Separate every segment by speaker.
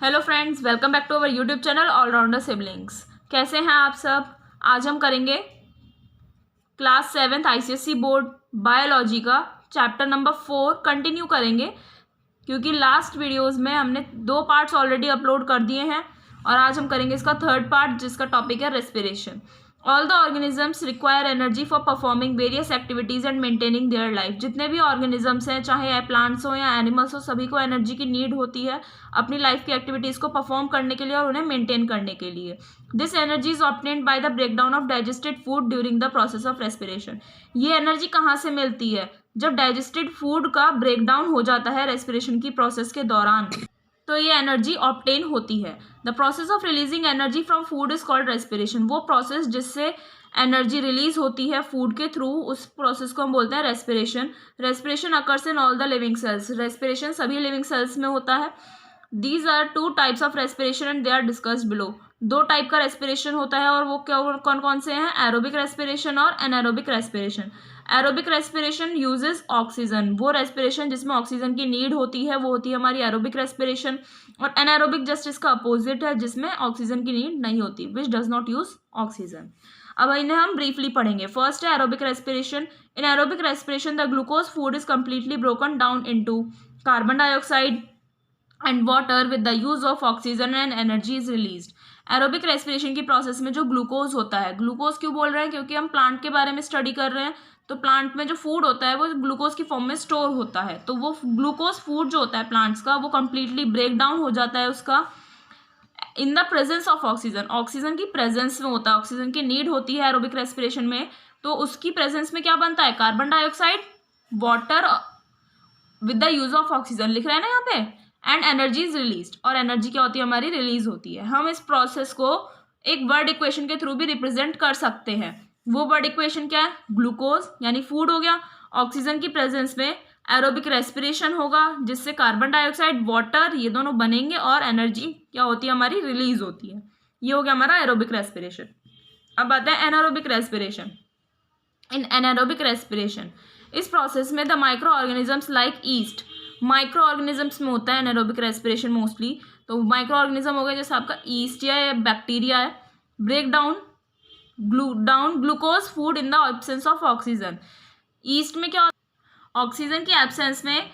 Speaker 1: Hello friends, welcome back to our YouTube channel allrounder siblings. कैसे हैं आप सब। आज हम करेंगे class 7th ICSE board biology का चैप्टर नंबर 4 कंटिन्यू करेंगे, क्योंकि लास्ट वीडियोस में हमने 2 पार्ट्स ऑलरेडी अपलोड कर दिए हैं और आज हम करेंगे इसका 3rd पार्ट, जिसका टॉपिक है respiration. All the organisms require energy for performing various activities and maintaining their life. जितने भी ऑर्गेनिजम्स हैं, चाहे प्लांट्स हो या एनिमल्स हो, सभी को एनर्जी की नीड होती है अपनी लाइफ की एक्टिविटीज को परफॉर्म करने के लिए और उन्हें मेंटेन करने के लिए। This energy is obtained by the breakdown of digested food during the process of respiration. ये एनर्जी कहाँ से मिलती है? जब डाइजेस्टेड फूड का ब्रेकडाउन हो जाता है रेस्पिरेशन की प्रोसेस के दौरान, तो ये एनर्जी ऑब्टेन होती है। The process of releasing energy from food is called respiration. वो प्रोसेस जिससे एनर्जी रिलीज होती है फूड के थ्रू, उस प्रोसेस को हम बोलते हैं respiration. Respiration occurs in all the living cells. Respiration सभी लिविंग सेल्स में होता है। These are 2 types of respiration and they are discussed below. 2 type का रेस्पिरेशन होता है और वो क्या कौन कौन से हैं? एरोबिक रेस्पिरेशन और anaerobic respiration. Aerobic respiration uses oxygen. वो रेस्पिरेशन जिसमें ऑक्सीजन की नीड होती है वो होती है हमारी एरोबिक रेस्पिरेशन। और एनारोबिक जस्ट इसका अपोजिट है, जिसमें ऑक्सीजन की नीड नहीं होती, which does not use oxygen. अब इन्हें हम ब्रीफली पढ़ेंगे। फर्स्ट है aerobic respiration. In aerobic respiration the glucose food is completely broken down into carbon dioxide and water with the use of oxygen and energy is released. Aerobic respiration की process में जो glucose होता है, glucose क्यों बोल रहे हैं? क्योंकि हम प्लांट के बारे में स्टडी कर रहे हैं, तो प्लांट में जो फूड होता है वो ग्लूकोज की फॉर्म में स्टोर होता है। तो वो ग्लूकोज फूड जो होता है प्लांट्स का, वो कंप्लीटली ब्रेक डाउन हो जाता है उसका इन the presence of oxygen. Oxygen की प्रेजेंस में होता है, ऑक्सीजन की नीड होती है एरोबिक रेस्पिरेशन में, तो उसकी प्रेजेंस में क्या बनता है? Carbon dioxide, water with the use of oxygen लिख रहे हैं ना यहाँ पे, एंड एनर्जी इज रिलीज्ड। और एनर्जी क्या होती है? हमारी रिलीज होती है। हम इस प्रोसेस को एक वर्ड इक्वेशन के थ्रू भी रिप्रेजेंट कर सकते हैं। वो वर्ड इक्वेशन क्या है? ग्लूकोज यानी फूड हो गया, ऑक्सीजन की प्रेजेंस में एरोबिक रेस्पिरेशन होगा, जिससे कार्बन डाइऑक्साइड, वाटर, ये दोनों बनेंगे और एनर्जी क्या होती है? हमारी रिलीज होती है। ये हो गया हमारा एरोबिक रेस्पिरेशन। अब आता है anaerobic respiration. In anaerobic respiration, इस प्रोसेस में the micro organisms like yeast, micro organisms में होता है एनारोबिक रेस्पिरेशन मोस्टली। तो माइक्रो ऑर्गेनिज्म हो गया जैसे आपका ईस्ट या बैक्टीरिया है, break down glucose food in the absence of oxygen. Yeast में क्या, ऑक्सीजन की एब्सेंस में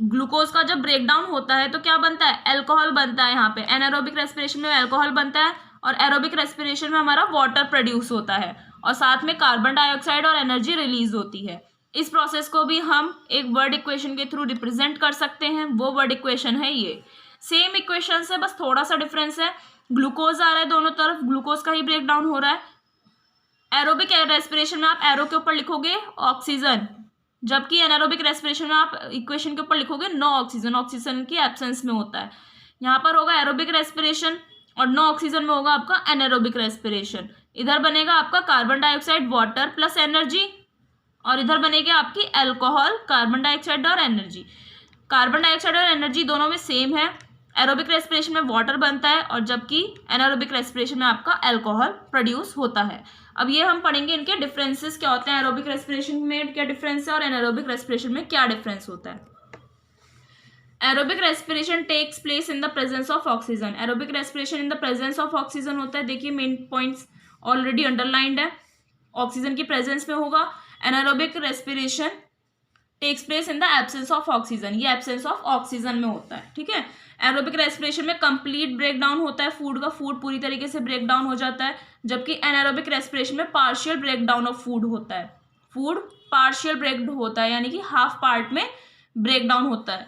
Speaker 1: ग्लूकोज का जब ब्रेक डाउन होता है तो क्या बनता है? अल्कोहल बनता है। यहाँ पे एनारोबिक रेस्पिरेशन में अल्कोहल बनता है और एरोबिक रेस्पिरेशन में हमारा वाटर प्रोड्यूस होता है और साथ में कार्बन डाइऑक्साइड और एनर्जी रिलीज होती है। इस प्रोसेस को भी हम एक वर्ड इक्वेशन के थ्रू रिप्रेजेंट कर सकते हैं। वो वर्ड इक्वेशन है ये। सेम इक्वेशन है, बस थोड़ा सा डिफरेंस है। ग्लूकोज आ रहा है दोनों तरफ, ग्लूकोज का ही ब्रेक डाउन हो रहा है। एरोबिक रेस्पिरेशन में आप एरो के ऊपर लिखोगे ऑक्सीजन, जबकि एनारोबिक रेस्पिरेशन में आप इक्वेशन के ऊपर लिखोगे नो ऑक्सीजन, ऑक्सीजन की एब्सेंस में होता है। यहाँ पर होगा एरोबिक रेस्पिरेशन और नो ऑक्सीजन में होगा आपका एनारोबिक रेस्पिरेशन। इधर बनेगा आपका carbon dioxide, water plus energy, और इधर बनेगी आपकी अल्कोहल, कार्बन डाइऑक्साइड और एनर्जी। कार्बन डाइऑक्साइड और एनर्जी दोनों में सेम है। एरोबिक रेस्पिरेशन में वाटर बनता है और जबकि एनारोबिक रेस्पिरेशन में आपका अल्कोहल प्रोड्यूस होता है। अब ये हम पढ़ेंगे इनके डिफरेंसेस क्या होते हैं, एरोबिक रेस्पिरेशन में क्या डिफरेंस है और एनारोबिक रेस्पिरेशन में क्या डिफरेंस होता है। Aerobic respiration takes place in the presence of oxygen. Aerobic respiration in the presence of oxygen होता है। देखिए मेन पॉइंट्स ऑलरेडी अंडरलाइंड है, ऑक्सीजन की प्रेजेंस में होगा। Anaerobic respiration takes place in the absence of oxygen, ये absence of oxygen में होता है। ठीक है। एरोबिक रेस्पिरेशन में कंप्लीट ब्रेक डाउन होता है फूड का, फूड पूरी तरीके से ब्रेक डाउन हो जाता है, जबकि एनारोबिक रेस्पिरेशन में partial break down of food होता है। फूड पार्शियल ब्रेक होता है, यानी कि हाफ पार्ट में ब्रेक डाउन होता है।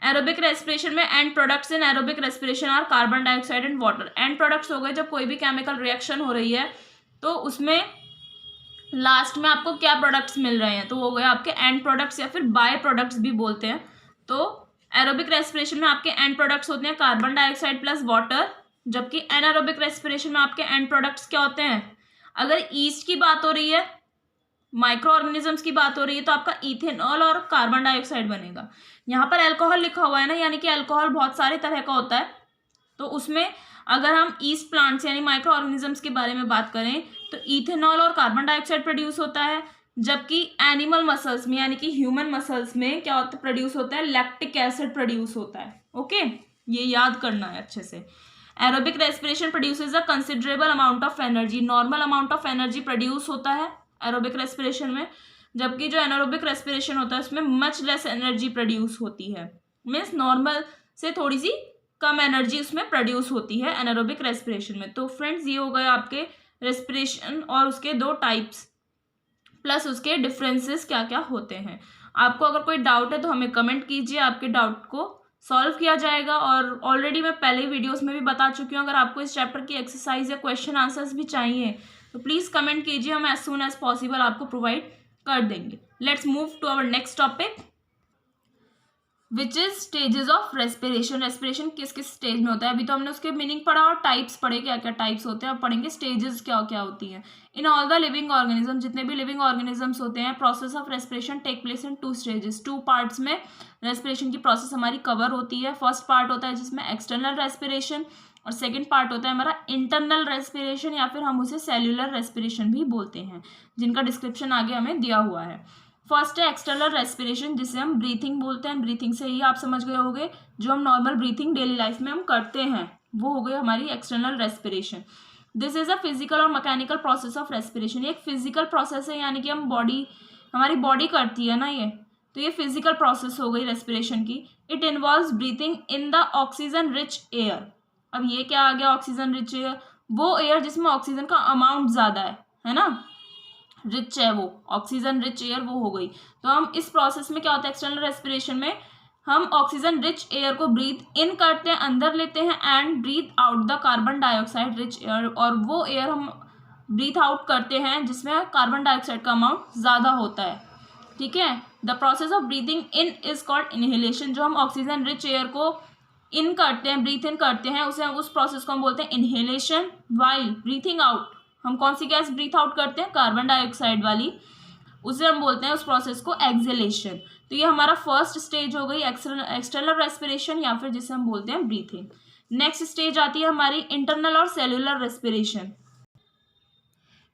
Speaker 1: एरोबिक रेस्पिरेशन में end products in aerobic respiration are carbon dioxide and water. End products हो गए जब कोई भी केमिकल रिएक्शन हो रही है तो उसमें लास्ट में आपको क्या प्रोडक्ट्स मिल रहे हैं, तो वो गए आपके एंड प्रोडक्ट्स या फिर बाय प्रोडक्ट्स भी बोलते हैं। तो एरोबिक रेस्पिरेशन में आपके एंड प्रोडक्ट्स होते हैं कार्बन डाइऑक्साइड प्लस वाटर, जबकि एनारोबिक रेस्पिरेशन में आपके एंड प्रोडक्ट्स क्या होते हैं? अगर ईस्ट की बात हो रही है, माइक्रो ऑर्गेनिजम्स की बात हो रही है, तो आपका इथेनॉल और कार्बन डाइऑक्साइड बनेगा। यहाँ पर अल्कोहल लिखा हुआ है ना, यानी कि अल्कोहल बहुत सारे तरह का होता है। तो उसमें अगर हम ईस्ट प्लांट्स यानी माइक्रो ऑर्गेनिजम्स के बारे में बात करें तो इथेनॉल और कार्बन डाइऑक्साइड प्रोड्यूस होता है, जबकि एनिमल मसल्स में यानी कि ह्यूमन मसल्स में क्या होता है? प्रोड्यूस होता है लैक्टिक एसिड प्रोड्यूस होता है। ओके, ये याद करना है अच्छे से। Aerobic respiration produces a considerable amount of energy, normal amount of energy produce होता है एरोबिक रेस्पिरेशन में, जबकि जो एनारोबिक रेस्पिरेशन होता है उसमें मच लेस एनर्जी प्रोड्यूस होती है, मीन्स नॉर्मल से थोड़ी सी कम एनर्जी उसमें प्रोड्यूस होती है एनारोबिक रेस्पिरेशन में। तो फ्रेंड्स ये हो गए आपके रेस्पिरेशन और उसके दो टाइप्स प्लस उसके डिफरेंसेस क्या क्या होते हैं। आपको अगर कोई डाउट है तो हमें कमेंट कीजिए, आपके डाउट को सॉल्व किया जाएगा। और ऑलरेडी मैं पहले वीडियोस में भी बता चुकी हूँ, अगर आपको इस चैप्टर की एक्सरसाइज या क्वेश्चन आंसर्स भी चाहिए तो प्लीज़ कमेंट कीजिए, हम एज सून एज पॉसिबल आपको प्रोवाइड कर देंगे। Let's move to our next topic which is stages of respiration. Respiration किस किस स्टेज में होता है, अभी तो हमने उसके मीनिंग पढ़ा और टाइप्स पढ़े, क्या क्या टाइप्स होते हैं, अब पढ़ेंगे स्टेजेस क्या क्या होती हैं। In all the living organism, जितने भी लिविंग ऑर्गेनिजम्स होते हैं, process of respiration take place in 2 stages. 2 parts में रेस्पिरेशन की प्रोसेस हमारी कवर होती है। फर्स्ट पार्ट होता है जिसमें एक्सटर्नल रेस्पिरेशन, और सेकेंड पार्ट होता है हमारा इंटरनल रेस्पिरेशन, या फिर हम उसे सेल्यूलर रेस्पिरेशन भी बोलते हैं, जिनका डिस्क्रिप्शन आगे हमें दिया हुआ है। फर्स्ट है एक्सटर्नल रेस्पिरेशन, जिसे हम ब्रीथिंग बोलते हैं। ब्रीथिंग से ही आप समझ गए होंगे, जो हम नॉर्मल ब्रीथिंग डेली लाइफ में हम करते हैं वो हो गई हमारी external respiration. This is a physical और मैकेनिकल प्रोसेस ऑफ रेस्पिरेशन। ये एक फिजिकल प्रोसेस है, यानी कि हमारी बॉडी करती है ना ये, तो ये फिजिकल प्रोसेस हो गई रेस्पिरेशन की। It involves breathing in the oxygen rich air. अब ये क्या आ गया ऑक्सीजन रिच एयर, वो एयर जिसमें ऑक्सीजन का अमाउंट ज़्यादा है ना, रिच है वो, ऑक्सीजन रिच एयर वो हो गई। तो हम इस प्रोसेस में क्या होता है एक्सटर्नल रेस्पिरेशन में, हम ऑक्सीजन रिच एयर को ब्रीथ इन करते हैं, अंदर लेते हैं, and breathe out the carbon dioxide rich air, और वो एयर हम ब्रीथ आउट करते हैं जिसमें कार्बन डाइऑक्साइड का अमाउंट ज़्यादा होता है। ठीक है, the process of breathing in is called inhalation. जो हम ऑक्सीजन रिच एयर को इन करते हैं, ब्रीथ इन करते हैं, उस प्रोसेस को हम बोलते हैं इनहेलेशन। वाइल ब्रीथिंग आउट, हम कौन सी गैस ब्रीथ आउट करते हैं, कार्बन डाइऑक्साइड वाली, उसे हम बोलते हैं उस प्रोसेस को एक्सहेलेशन। तो ये हमारा फर्स्ट स्टेज हो गई एक्सटर्नल रेस्पिरेशन, या फिर जिसे हम बोलते हैं ब्रीथिंग। नेक्स्ट स्टेज आती है हमारी इंटरनल और सेल्यूलर रेस्पिरेशन।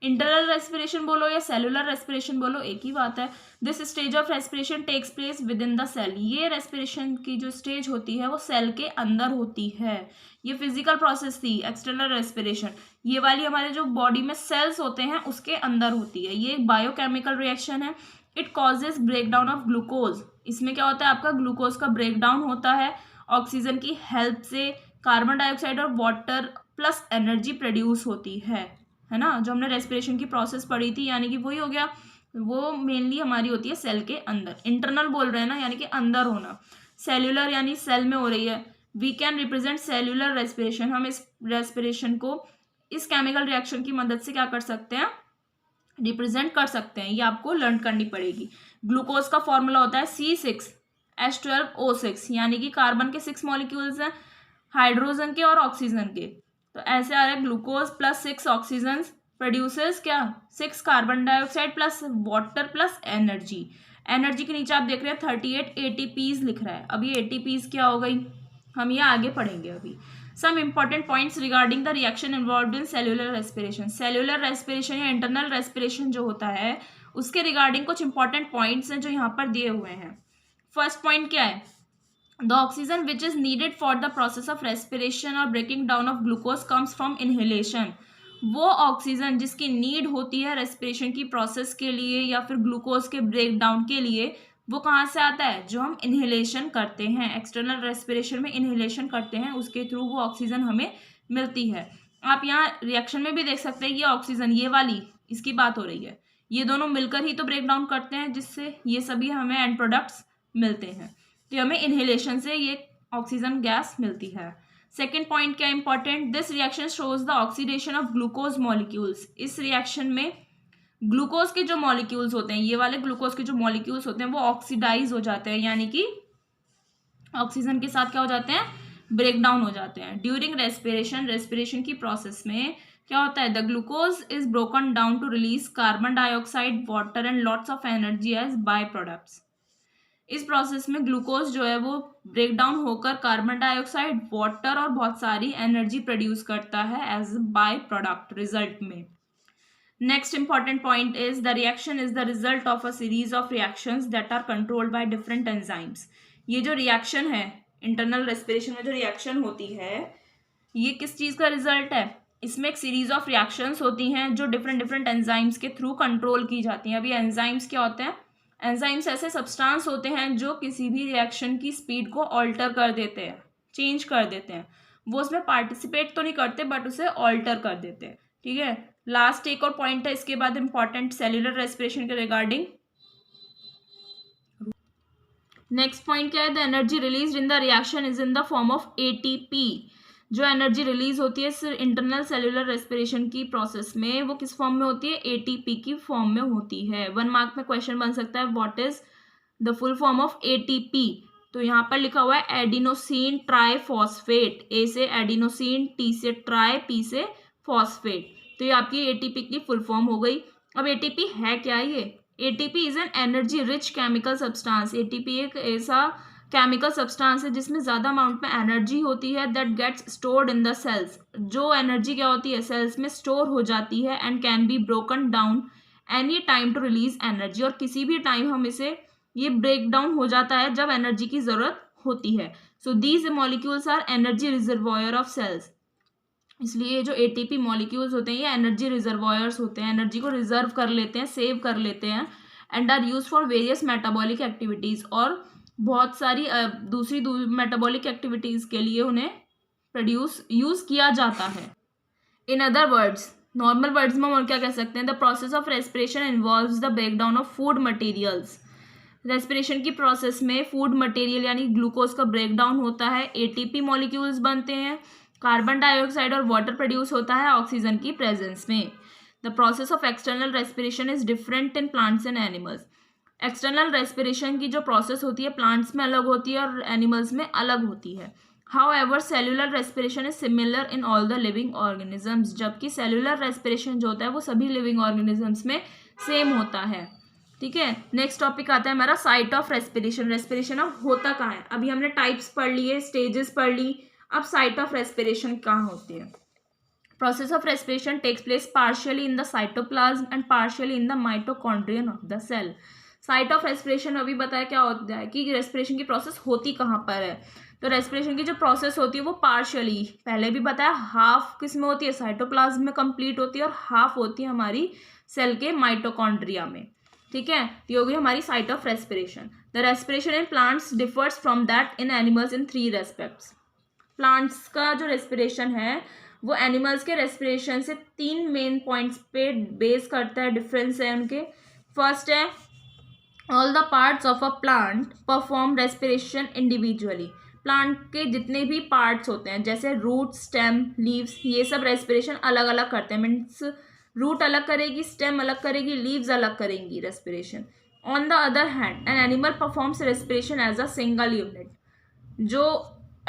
Speaker 1: इंटरनल रेस्पिरेशन बोलो या सेलुलर रेस्पिरेशन बोलो, एक ही बात है। This stage of respiration takes place within the cell. ये रेस्पिरेशन की जो स्टेज होती है वो सेल के अंदर होती है। ये फिजिकल प्रोसेस थी एक्सटर्नल रेस्पिरेशन, ये वाली हमारे जो बॉडी में सेल्स होते हैं उसके अंदर होती है। ये एक बायोकेमिकल रिएक्शन है। It causes break down of glucose. इसमें क्या होता है, आपका ग्लूकोज का ब्रेक डाउन होता है ऑक्सीजन की हेल्प से। कार्बन डाइऑक्साइड और वाटर प्लस एनर्जी प्रोड्यूस होती है ना, जो हमने रेस्पिरेशन की प्रोसेस पढ़ी थी, यानी कि वही हो गया। वो मेनली हमारी होती है सेल के अंदर। इंटरनल बोल रहे हैं ना, यानी कि अंदर होना। सेल्यूलर यानी सेल में हो रही है। We can represent cellular respiration. हम इस रेस्पिरेशन को इस केमिकल रिएक्शन की मदद से क्या कर सकते हैं, रिप्रेजेंट कर सकते हैं। ये आपको लर्न करनी पड़ेगी। ग्लूकोज का फॉर्मूला होता है C6H12O6, यानी कि कार्बन के 6 मॉलिक्यूल्स हैं, हाइड्रोजन के और ऑक्सीजन के। तो ऐसे आ रहा है ग्लूकोज प्लस 6 ऑक्सीजन प्रोड्यूसेस क्या, 6 carbon dioxide plus water plus energy. Energy के नीचे आप देख रहे हैं 38 ATPs लिख रहा है। अब ये ATPs क्या हो गई, हम ये आगे पढ़ेंगे अभी। Some important points regarding the reaction involved in cellular respiration. Cellular respiration या इंटरनल रेस्पिरेशन जो होता है उसके रिगार्डिंग कुछ इंपॉर्टेंट पॉइंट्स हैं जो यहाँ पर दिए हुए हैं। फर्स्ट पॉइंट क्या है, the oxygen which is needed for the process of respiration और breaking down of glucose comes from inhalation. वो ऑक्सीजन जिसकी नीड होती है रेस्पिरेशन की प्रोसेस के लिए या फिर ग्लूकोज के ब्रेक डाउन के लिए, वो कहाँ से आता है, जो हम इनहेलेशन करते हैं। एक्सटर्नल रेस्पिरेशन में इनहेलेशन करते हैं, उसके थ्रू वो ऑक्सीजन हमें मिलती है। आप यहाँ रिएक्शन में भी देख सकते हैं, ये ऑक्सीजन ये वाली इसकी बात हो रही है, ये दोनों मिलकर ही तो ब्रेक डाउन करते हैं, जिससे ये सभी हमें एंड प्रोडक्ट्स मिलते हैं। तो हमें इनहेलेशन से ये ऑक्सीजन गैस मिलती है। सेकेंड पॉइंट क्या important, this reaction shows the oxidation of glucose molecules. इस रिएक्शन में ग्लूकोज के जो मॉलिक्यूल्स होते हैं, ये वाले ग्लूकोज के जो मॉलिक्यूल्स होते हैं वो ऑक्सीडाइज हो जाते हैं, यानी कि ऑक्सीजन के साथ क्या हो जाते हैं, ब्रेक डाउन हो जाते हैं। ड्यूरिंग रेस्पिरेशन, रेस्पिरेशन की प्रोसेस में क्या होता है, the glucose is broken down to release carbon dioxide, water and lots of energy as by products. इस प्रोसेस में ग्लूकोज जो है वो ब्रेक डाउन होकर कार्बन डाइऑक्साइड, वाटर और बहुत सारी एनर्जी प्रोड्यूस करता है एज बाय प्रोडक्ट रिजल्ट में। Next important point is the reaction is the result of a series of reactions that are controlled by different enzymes. ये जो reaction है इंटरनल रेस्पिरेशन में जो रिएक्शन होती है ये किस चीज़ का रिजल्ट है? इसमें एक सीरीज ऑफ रिएक्शंस होती हैं जो डिफरेंट डिफरेंट एंजाइम्स के थ्रू कंट्रोल की जाती हैं। अभी एंजाइम्स क्या होते हैं? एंजाइम्स ऐसे सब्सटेंस होते हैं जो किसी भी रिएक्शन की स्पीड को ऑल्टर कर देते हैं, चेंज कर देते हैं। वो उसमें पार्टिसिपेट तो नहीं करते बट उसे ऑल्टर कर देते हैं। ठीक है, लास्ट एक और पॉइंट है इसके बाद इंपॉर्टेंट सेल्यूलर रेस्पिरेशन के रिगार्डिंग। नेक्स्ट पॉइंट क्या है? The energy release in the reaction is in the form of ATP. जो एनर्जी रिलीज होती है इंटरनल सेल्यूलर रेस्पिरेशन की प्रोसेस में वो किस फॉर्म में होती है? एटीपी की फॉर्म में होती है। 1 मार्क में क्वेश्चन बन सकता है what is the full form of ATP. तो यहाँ पर लिखा हुआ है एडिनोसिन ट्राइफॉस्फेट। ए से एडिनोसिन, टी से ट्राई, पी से फॉस्फेट। तो ये आपकी एटीपी की फुल फॉर्म हो गई। अब एटीपी है क्या? ये ATP is an energy rich chemical substance. ATP एक ऐसा केमिकल सब्सटेंस है जिसमें ज़्यादा अमाउंट में एनर्जी होती है that gets stored in the cells. जो एनर्जी क्या होती है? सेल्स में स्टोर हो जाती है and can be broken down any time to release energy. और किसी भी टाइम हम इसे ये ब्रेक डाउन हो जाता है जब एनर्जी की ज़रूरत होती है। So these molecules are energy reservoir of cells. इसलिए जो एटीपी मॉलिक्यूल्स होते हैं ये एनर्जी रिजर्वॉयर्स होते हैं, एनर्जी को रिजर्व कर लेते हैं, सेव कर लेते हैं and are use for various metabolic activities. और बहुत सारी दूसरी मेटाबॉलिक एक्टिविटीज़ के लिए उन्हें यूज़ किया जाता है। In other words, normal words में हम और क्या कह सकते हैं? The process of respiration involves the breakdown of food materials. Respiration की प्रोसेस में फूड मटेरियल यानी ग्लूकोज का ब्रेकडाउन होता है, एटीपी मॉलिक्यूल्स बनते हैं, कार्बन डाइऑक्साइड और वाटर प्रोड्यूस होता है ऑक्सीजन की प्रेजेंस में। The process of external respiration is different in plants and animals. External respiration की जो प्रोसेस होती है प्लांट्स में अलग होती है और एनिमल्स में अलग होती है। However cellular respiration is similar in all the living organisms. जबकि सेल्यूलर रेस्पिरेशन जो होता है वो सभी लिविंग ऑर्गेनिजम्स में सेम होता है। ठीक है, नेक्स्ट टॉपिक आता है हमारा साइट ऑफ रेस्पिरेशन। रेस्पिरेशन अब होता कहाँ है? अभी हमने टाइप्स पढ़ लिए, स्टेजेस पढ़ ली, अब साइट ऑफ रेस्पिरेशन कहाँ होती है? Process of respiration takes place partially in the cytoplasm and partially in the mitochondrion of the cell. Site of respiration अभी बताया क्या होता है कि रेस्पिरेशन की प्रोसेस होती कहाँ पर है। तो रेस्पिरेशन की जो प्रोसेस होती है वो पार्शियली, पहले भी बताया, हाफ किस में होती है? साइटोप्लाज्म में कंप्लीट होती है और हाफ होती है हमारी सेल के माइटोकॉन्ड्रिया में। ठीक है, ये होगी हमारी site of respiration. The respiration in plants differs from that in animals in 3 respects. Plants का जो रेस्पिरेशन है वो एनिमल्स के रेस्पिरेशन से 3 मेन पॉइंट्स पे बेस करता है, डिफरेंस है उनके। फर्स्ट है all the parts of a plant perform respiration individually. Plant के जितने भी पार्ट्स होते हैं जैसे रूट, स्टेम, लीव्स, ये सब रेस्पिरेशन अलग अलग करते हैं। मीन्स रूट अलग करेगी, स्टेम अलग करेगी, लीव्स अलग करेंगी respiration. On the other hand an animal performs respiration as a single unit. जो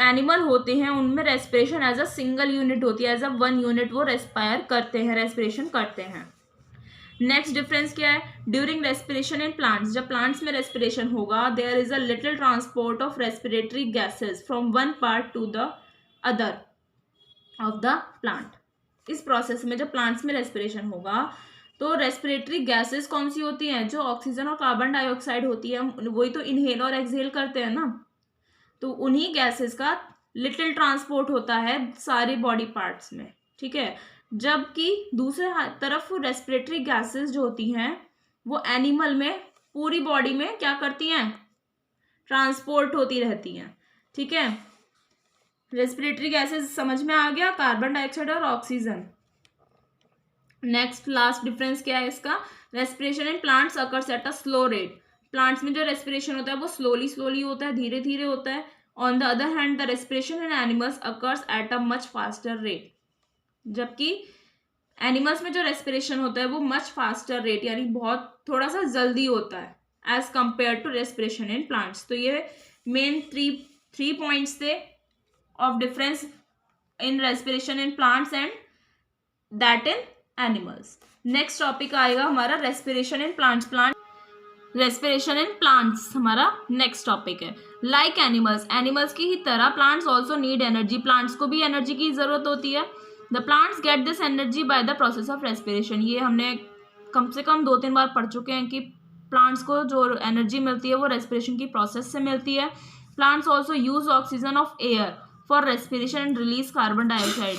Speaker 1: एनिमल होते हैं उनमें respiration as a single unit होती है, एज अ 1 यूनिट वो रेस्पायर करते हैं, रेस्पिरेशन करते हैं। नेक्स्ट डिफरेंस क्या है? ड्यूरिंग रेस्पिरेशन इन प्लांट्स, जब प्लांट्स में रेस्पिरेशन होगा there is a little transport of respiratory gases from one part to the other of the plant. इस प्रोसेस में जब प्लांट्स में रेस्पिरेशन होगा तो रेस्पिरेटरी गैसेस कौन सी होती हैं? जो ऑक्सीजन और कार्बन डाइऑक्साइड होती है, वही तो इनहेल और एक्सहेल करते हैं ना। तो उन्हीं गैसेस का लिटिल ट्रांसपोर्ट होता है सारे बॉडी पार्ट्स में। ठीक है, जबकि दूसरे तरफ रेस्पिरेटरी गैसेस जो होती हैं वो एनिमल में पूरी बॉडी में क्या करती हैं? ट्रांसपोर्ट होती रहती हैं। ठीक है, रेस्पिरेटरी गैसेस समझ में आ गया, कार्बन डाइऑक्साइड और ऑक्सीजन। नेक्स्ट लास्ट डिफरेंस क्या है इसका? Respiration in plants occurs at a slow rate. Plants में जो रेस्पिरेशन होता है वो स्लोली होता है, धीरे धीरे होता है। On the other hand the respiration in animals occurs at a much faster rate. जबकि एनिमल्स में जो रेस्पिरेशन होता है वो मच फास्टर रेट यानी बहुत थोड़ा सा जल्दी होता है as compared to respiration in plants. तो ये मेन थ्री पॉइंट्स थे of difference in respiration in plants and that in animals. Next topic आएगा हमारा respiration in plants. Respiration in plants हमारा नेक्स्ट टॉपिक है। लाइक एनिमल्स की ही तरह plants also need energy. Plants को भी एनर्जी की जरूरत होती है। The plants get this energy by the process of respiration. ये हमने कम से कम 2-3 बार पढ़ चुके हैं कि प्लांट्स को जो एनर्जी मिलती है वो रेस्पिरेशन की प्रोसेस से मिलती है। Plants also use oxygen of air for respiration and release carbon dioxide.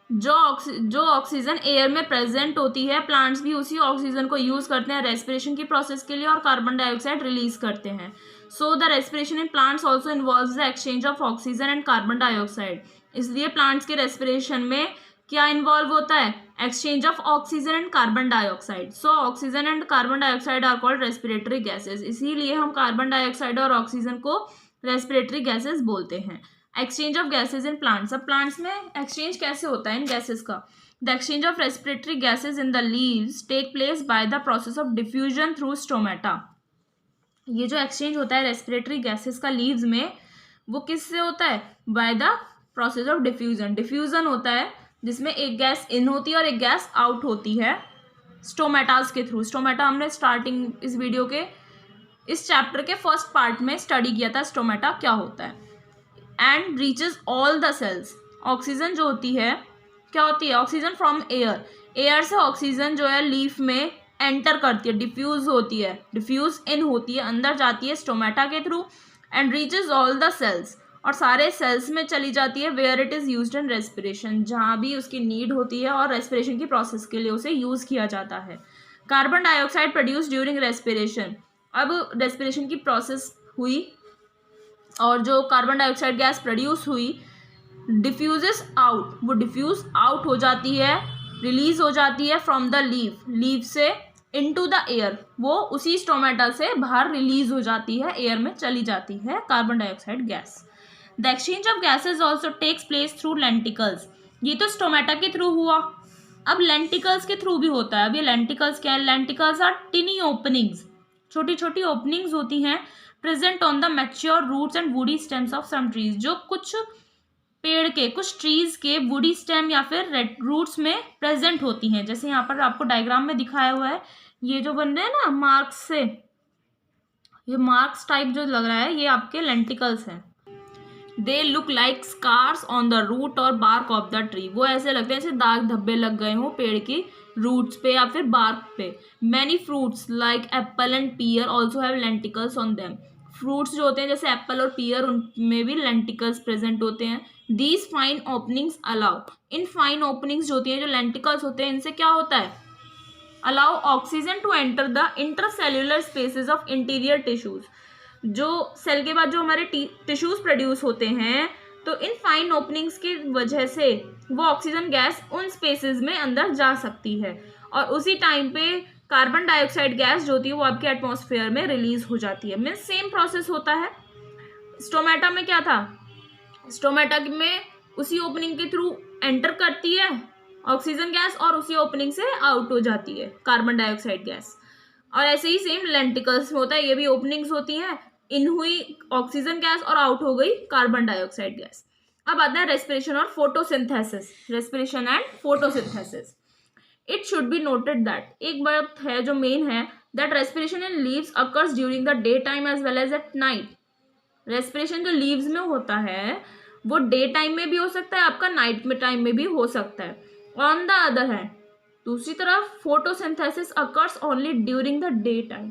Speaker 1: जो ऑक्सीजन एयर में प्रेजेंट होती है, प्लांट्स भी उसी ऑक्सीजन को यूज करते हैं रेस्पिरेशन की प्रोसेस के लिए और कार्बन डाइऑक्साइड रिलीज करते हैं। So the respiration in plants also involves the exchange of oxygen and carbon dioxide. इसलिए प्लांट्स के रेस्पिरेशन में क्या इन्वॉल्व होता है? Exchange of oxygen and carbon dioxide. So oxygen and carbon dioxide are called respiratory gases. इसीलिए हम carbon dioxide और oxygen को रेस्पिरेटरी गैसेज बोलते हैं। Exchange of gases in plants. अब प्लांट्स में एक्सचेंज कैसे होता है इन गैसेज का? The exchange of respiratory gases in the leaves take place by the process of diffusion through stomata. ये जो एक्सचेंज होता है रेस्पिरेटरी गैसेज का लीव्स में, वो किससे होता है? Bye the process of diffusion. Diffusion होता है जिसमें एक गैस इन होती है और एक गैस आउट होती है स्टोमेटास के थ्रू। स्टोमेटा हमने स्टार्टिंग इस वीडियो के इस चैप्टर के फर्स्ट पार्ट में स्टडी किया था, स्टोमेटा क्या होता है। And reaches all the cells. Oxygen जो होती है क्या होती है? Oxygen from air. एयर से ऑक्सीजन जो है लीफ में एंटर करती है, डिफ्यूज होती है, डिफ्यूज इन होती है, अंदर जाती है स्टोमेटा के through and reaches all the cells, और सारे सेल्स में चली जाती है where it is used in respiration, जहाँ भी उसकी नीड होती है और रेस्पिरेशन की प्रोसेस के लिए उसे यूज़ किया जाता है। Carbon dioxide produce during respiration. अब रेस्पिरेशन की प्रोसेस हुई और जो कार्बन डाइऑक्साइड गैस प्रोड्यूस हुई डिफ्यूजेस आउट, वो डिफ्यूज आउट हो जाती है, रिलीज हो जाती है फ्रॉम द लीव से इनटू द एयर। वो उसी स्टोमेटा से बाहर रिलीज हो जाती है, एयर में चली जाती है carbon dioxide gas. The exchange of gases also takes place through lenticels. ये तो स्टोमेटा के थ्रू हुआ, अब लेंटिकल्स के थ्रू भी होता है। अब ये लेंटिकल्स क्या है? लेंटिकल्स आर टिनी ओपनिंग्स, छोटी छोटी ओपनिंग्स होती हैं present on the mature roots and woody stems of some trees. जो कुछ पेड़ के, कुछ ट्रीज के वुडी स्टेम या फिर रेड रूट्स में प्रेजेंट होती हैं। जैसे यहाँ पर आपको डायग्राम में दिखाया हुआ है, ये जो बन रहे हैं ना मार्क्स से, ये मार्क्स टाइप जो लग रहा है, ये आपके लेंटिकल्स हैं। They look like scars on the root और बार्क ऑफ द ट्री। वो ऐसे लगते हैं जैसे दाग धब्बे लग गए हों पेड़ की रूट्स पे या फिर बार्क पे। Many fruits like Apple and peer also have lenticels on them. Fruits जो होते हैं जैसे एप्पल और पीयर, उनमें भी लेंटिकल्स प्रेजेंट होते हैं। These fine openings allow. In fine openings जो होती हैं, जो लेंटिकल्स होते हैं, इनसे क्या होता है? Allow oxygen to enter the intercellular spaces of interior tissues. जो सेल के बाद जो हमारे टिश्यूज प्रोड्यूस होते हैं, तो इन फाइन ओपनिंग्स की वजह से वो ऑक्सीजन गैस उन स्पेसेस में अंदर जा सकती है और उसी टाइम पे कार्बन डाइऑक्साइड गैस जो होती है वो आपके एटमॉस्फेयर में रिलीज हो जाती है। मीन्स सेम प्रोसेस होता है। स्टोमेटा में क्या था? स्टोमेटा में उसी ओपनिंग के थ्रू एंटर करती है ऑक्सीजन गैस और उसी ओपनिंग से आउट हो जाती है कार्बन डाइऑक्साइड गैस। और ऐसे ही सेम लेंटिकल्स में होता है, ये भी ओपनिंग्स होती हैं, इन हुई ऑक्सीजन गैस और आउट हो गई कार्बन डाइऑक्साइड गैस। अब आता है रेस्पिरेशन और photosynthesis. Respiration and photosynthesis. It should be noted that, एक बात है जो मेन है, that respiration in leaves occurs during the day time as well as at night. Respiration जो लीव्स में होता है वो डे टाइम में भी हो सकता है, आपका नाइट में टाइम में भी हो सकता है। ऑन द अदर हैंड, दूसरी तरफ photosynthesis occurs only during the day time.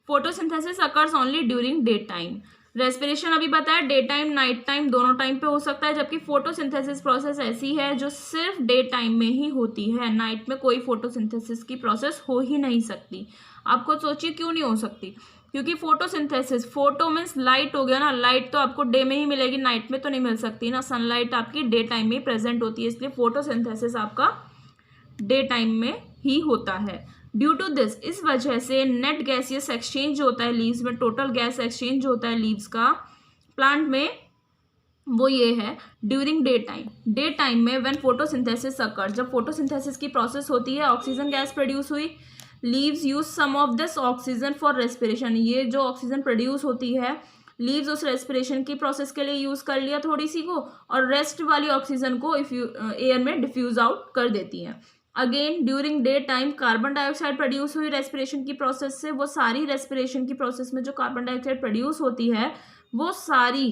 Speaker 1: Photosynthesis occurs only during day time. Respiration अभी बताया डे टाइम नाइट टाइम दोनों टाइम पे हो सकता है, जबकि फोटोसिंथेसिस प्रोसेस ऐसी है जो सिर्फ डे टाइम में ही होती है। नाइट में कोई फोटोसिंथेसिस की प्रोसेस हो ही नहीं सकती। आप खुद सोचिए क्यों नहीं हो सकती? क्योंकि फोटोसिंथेसिस, फोटो मीन्स लाइट हो गया ना, लाइट तो आपको डे में ही मिलेगी, नाइट में तो नहीं मिल सकती ना। सनलाइट आपकी डे टाइम में प्रेजेंट होती है, इसलिए फोटोसिंथेसिस आपका डे टाइम में ही होता है। ड्यू टू दिस, इस वजह से नेट गैसियस एक्सचेंज जो होता है लीव्स में, टोटल गैस एक्सचेंज जो होता है लीव्स का प्लांट में, वो ये है during day time. Day time में व्हेन फोटोसिंथेसिस अकर, जब फोटोसिंथेसिस की प्रोसेस होती है, ऑक्सीजन गैस प्रोड्यूस हुई, leaves use some of this oxygen for respiration. ये जो ऑक्सीजन प्रोड्यूस होती है लीव्स उस रेस्पिरेशन की प्रोसेस के लिए यूज कर लिया थोड़ी सी को, और रेस्ट वाली ऑक्सीजन को एयर में डिफ्यूज आउट कर देती हैं। Again during day time carbon dioxide produce हुई रेस्पिरेशन की प्रोसेस से, वो सारी रेस्पिरेशन की प्रोसेस में जो कार्बन डाइऑक्साइड प्रोड्यूस होती है वो सारी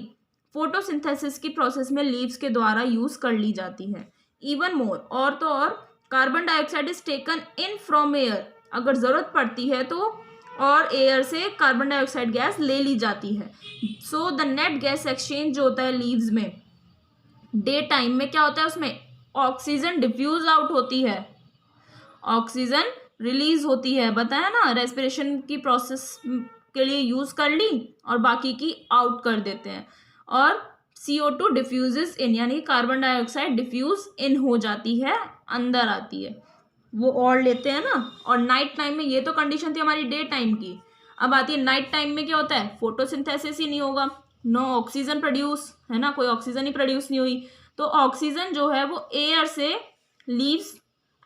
Speaker 1: फोटोसिंथेसिस की प्रोसेस में लीव्स के द्वारा यूज कर ली जाती है। इवन मोर, और तो और carbon dioxide is taken in from air. अगर जरूरत पड़ती है तो और एयर से कार्बन डाइऑक्साइड गैस ले ली जाती है। So the net gas exchange जो होता है लीव्स में, डे टाइम में क्या होता है, उसमें ऑक्सीजन डिफ्यूज आउट होती है, ऑक्सीजन रिलीज होती है, बताया ना, रेस्पिरेशन की प्रोसेस के लिए यूज कर ली और बाकी की आउट कर देते हैं। और CO2 डिफ्यूजेस इन, यानी कार्बन डाइऑक्साइड डिफ्यूज इन हो जाती है, अंदर आती है, वो और लेते हैं ना। और नाइट टाइम में, ये तो कंडीशन थी हमारी डे टाइम की, अब आती है नाइट टाइम में, क्या होता है, फोटोसिंथेसिस ही नहीं होगा, नो ऑक्सीजन प्रोड्यूस, है ना, कोई ऑक्सीजन ही प्रोड्यूस नहीं हुई, तो ऑक्सीजन जो है वो एयर से लीव्स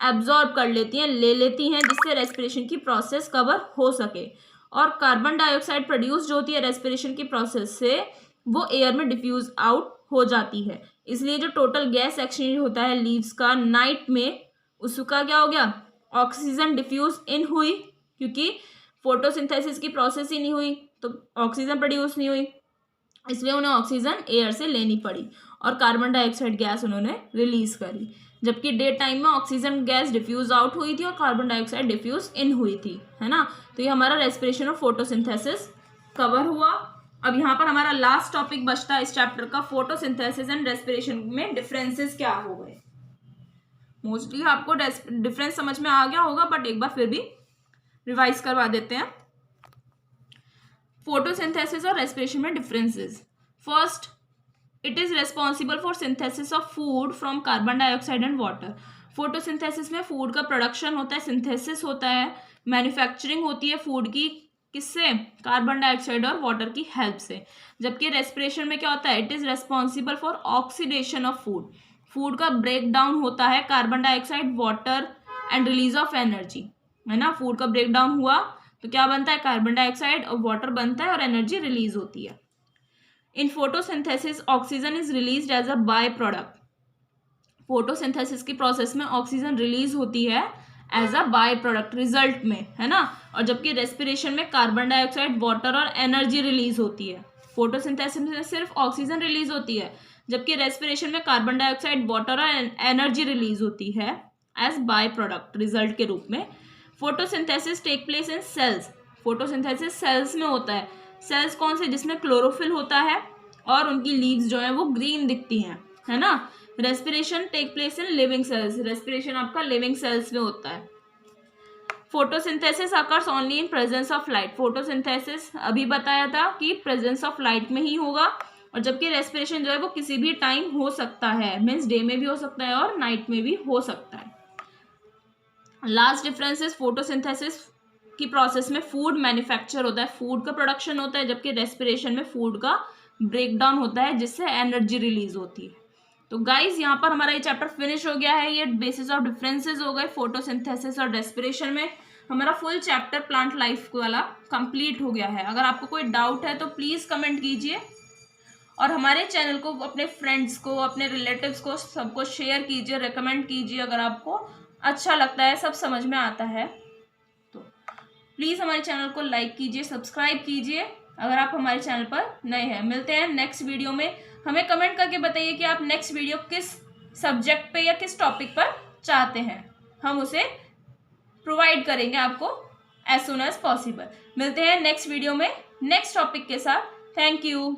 Speaker 1: एब्जॉर्ब कर लेती हैं, ले लेती हैं, जिससे रेस्पिरेशन की प्रोसेस कवर हो सके। और कार्बन डाइऑक्साइड प्रोड्यूस जो होती है रेस्पिरेशन की प्रोसेस से, वो एयर में डिफ्यूज आउट हो जाती है। इसलिए जो टोटल गैस एक्सचेंज होता है लीव्स का नाइट में, उसका क्या हो गया, ऑक्सीजन डिफ्यूज इन हुई, क्योंकि फोटोसिंथेसिस की प्रोसेस ही नहीं हुई तो ऑक्सीजन प्रोड्यूस नहीं हुई, इसलिए उन्हें ऑक्सीजन एयर से लेनी पड़ी और कार्बन डाइऑक्साइड गैस उन्होंने रिलीज करी। जबकि डे टाइम में ऑक्सीजन गैस डिफ्यूज आउट हुई थी और कार्बन डाइऑक्साइड डिफ्यूज इन हुई थी, है ना। तो ये हमारा रेस्पिरेशन और फोटोसिंथेसिस कवर हुआ। अब यहाँ पर हमारा लास्ट टॉपिक बचता है इस चैप्टर का, फोटोसिंथेसिस एंड रेस्पिरेशन में डिफरेंसेस क्या हो गए। मोस्टली आपको डिफरेंस समझ में आ गया होगा, बट एक बार फिर भी रिवाइज करवा देते हैं। फोटोसिंथेसिस और रेस्पिरेशन में differences. First, it is responsible for synthesis of food from carbon dioxide and water. Photosynthesis में फूड का प्रोडक्शन होता है, सिंथेसिस होता है, मैन्युफैक्चरिंग होती है फूड की, किससे, कार्बन डाइऑक्साइड और वाटर की हेल्प से। जबकि रेस्पिरेशन में क्या होता है, it is responsible for oxidation of food, food का ब्रेक डाउन होता है, carbon dioxide, water and release of energy, है ना। फूड का ब्रेक डाउन हुआ तो क्या बनता है, कार्बन डाइऑक्साइड और वाटर बनता है और एनर्जी रिलीज होती है। In photosynthesis oxygen is released as a by product. Photosynthesis की प्रोसेस में ऑक्सीजन रिलीज होती है as a by product, result में, है ना। और जबकि रेस्पिरेशन में कार्बन डाइऑक्साइड, वाटर और एनर्जी रिलीज होती है। फोटोसिंथेसिस में सिर्फ ऑक्सीजन रिलीज होती है, जबकि रेस्पिरेशन में कार्बन डाइऑक्साइड, वाटर और एनर्जी रिलीज होती है एज बाय प्रोडक्ट, रिजल्ट के रूप में। Photosynthesis take place in cells. Photosynthesis cells में होता है। सेल्स कौन से, जिसमें क्लोरोफिल होता है और उनकी लीव्स जो है वो ग्रीन दिखती हैं, है ना। Respiration take place in living cells. Respiration आपका लिविंग सेल्स में होता है। Photosynthesis occurs only in presence of light. Photosynthesis अभी बताया था कि प्रेजेंस ऑफ लाइट में ही होगा, और जबकि रेस्पिरेशन जो है वो किसी भी टाइम हो सकता है, मीन्स डे में भी हो सकता है और नाइट में भी हो सकता है। लास्ट डिफरेंस इज फोटोसिंथेसिस की प्रोसेस में फूड मैन्युफैक्चर होता है, फूड का प्रोडक्शन होता है, जबकि रेस्पिरेशन में फूड का ब्रेकडाउन होता है, जिससे एनर्जी रिलीज होती है। तो गाइज यहाँ पर हमारा ये चैप्टर फिनिश हो गया है। ये बेसिस ऑफ डिफरेंसेस हो गए फोटोसिंथेसिस और रेस्पिरेशन में। हमारा फुल चैप्टर प्लांट लाइफ वाला कंप्लीट हो गया है। अगर आपको कोई डाउट है तो प्लीज कमेंट कीजिए, और हमारे चैनल को अपने फ्रेंड्स को, अपने रिलेटिव्स को, सबको शेयर कीजिए, रेकमेंड कीजिए अगर आपको अच्छा लगता है, सब समझ में आता है तो। प्लीज हमारे चैनल को लाइक कीजिए, सब्सक्राइब कीजिए अगर आप हमारे चैनल पर नए हैं। मिलते हैं नेक्स्ट वीडियो में। हमें कमेंट करके बताइए कि आप नेक्स्ट वीडियो किस सब्जेक्ट पे या किस टॉपिक पर चाहते हैं, हम उसे प्रोवाइड करेंगे आपको एज सुन एज पॉसिबल। मिलते हैं नेक्स्ट वीडियो में नेक्स्ट टॉपिक के साथ। Thank you.